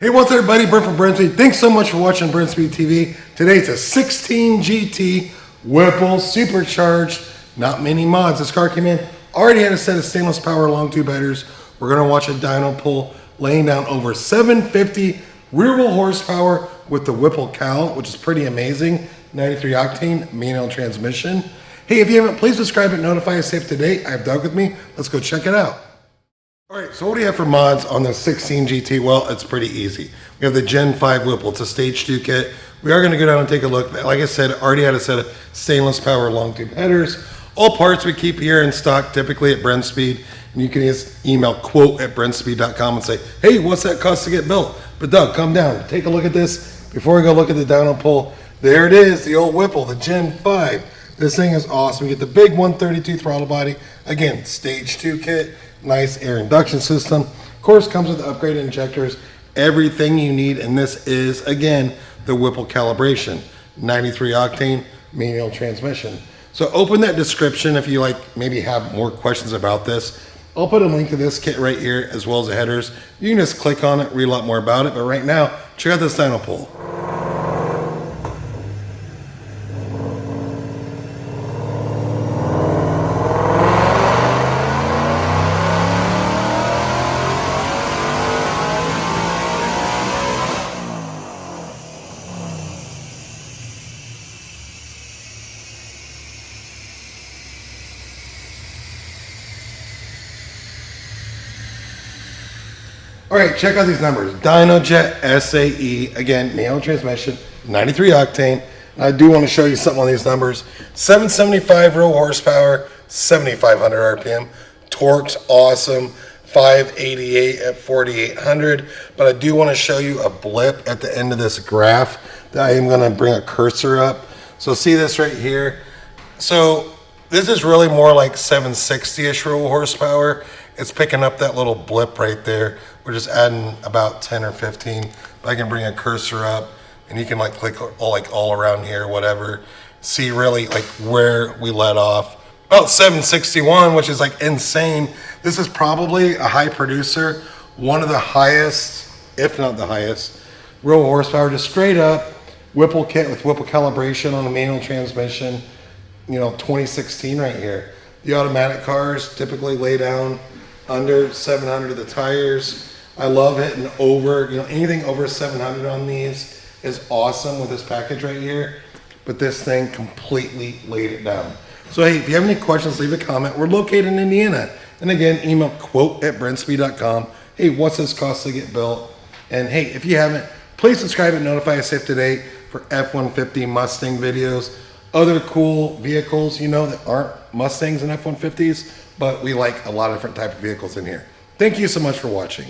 Hey, what's up everybody? Brent from Brenspeed. Thanks so much for watching Brenspeed TV. Today it's a 16 GT Whipple supercharged. Not many mods. This car came in, already had a set of stainless power long tube headers. We're gonna watch a dyno pull, laying down over 750 rear wheel horsepower with the Whipple cowl, which is pretty amazing. 93 octane manual transmission. Hey, if you haven't, please subscribe and notify us up to date. I have Doug with me. Let's go check it out. All right, so what do you have for mods on the 16 GT? Well, it's pretty easy. We have the Gen 5 Whipple. It's a stage 2 kit. We are going to go down and take a look. Like I said, already had a set of stainless power long tube headers. All parts we keep here in stock, typically at Brenspeed. And you can just email quote@brenspeed.com and say, hey, what's that cost to get built? But Doug, come down. Take a look at this. Before we go look at the dyno pull, there it is, the old Whipple, the Gen 5. This thing is awesome. You get the big 132 throttle body. Again, stage 2 kit. Nice air induction system. Of course, comes with the upgraded injectors. Everything you need, and this is, again, the Whipple calibration. 93 octane manual transmission. So open that description if you maybe have more questions about this. I'll put a link to this kit right here as well as the headers. You can just click on it, read a lot more about it. But right now, check out this dyno pull. All right, check out these numbers. DynoJet SAE, again, manual transmission, 93 octane. And I do want to show you something on these numbers. 775 real horsepower, 7,500 RPM. Torque's awesome, 588 at 4,800. But I do want to show you a blip at the end of this graph that I am going to bring a cursor up. So see this right here. So this is really more like 760-ish real horsepower. It's picking up that little blip right there. We're just adding about 10 or 15. But I can bring a cursor up and you can click all around here, whatever. See really where we let off. About 761, which is insane. This is probably a high producer. One of the highest, if not the highest, real horsepower, just straight up Whipple kit with Whipple calibration on a manual transmission. 2016 right here. The automatic cars typically lay down under 700 of the tires. I love hitting over, anything over 700 on these is awesome with this package right here. But this thing completely laid it down. So hey, if you have any questions, leave a comment. We're located in Indiana. And again, email quote@brenspeed.com. Hey, what's this cost to get built? And hey, if you haven't, please subscribe and notify us up to date for F-150 Mustang videos. Other cool vehicles, that aren't Mustangs and F-150s, but we like a lot of different type of vehicles in here. Thank you so much for watching.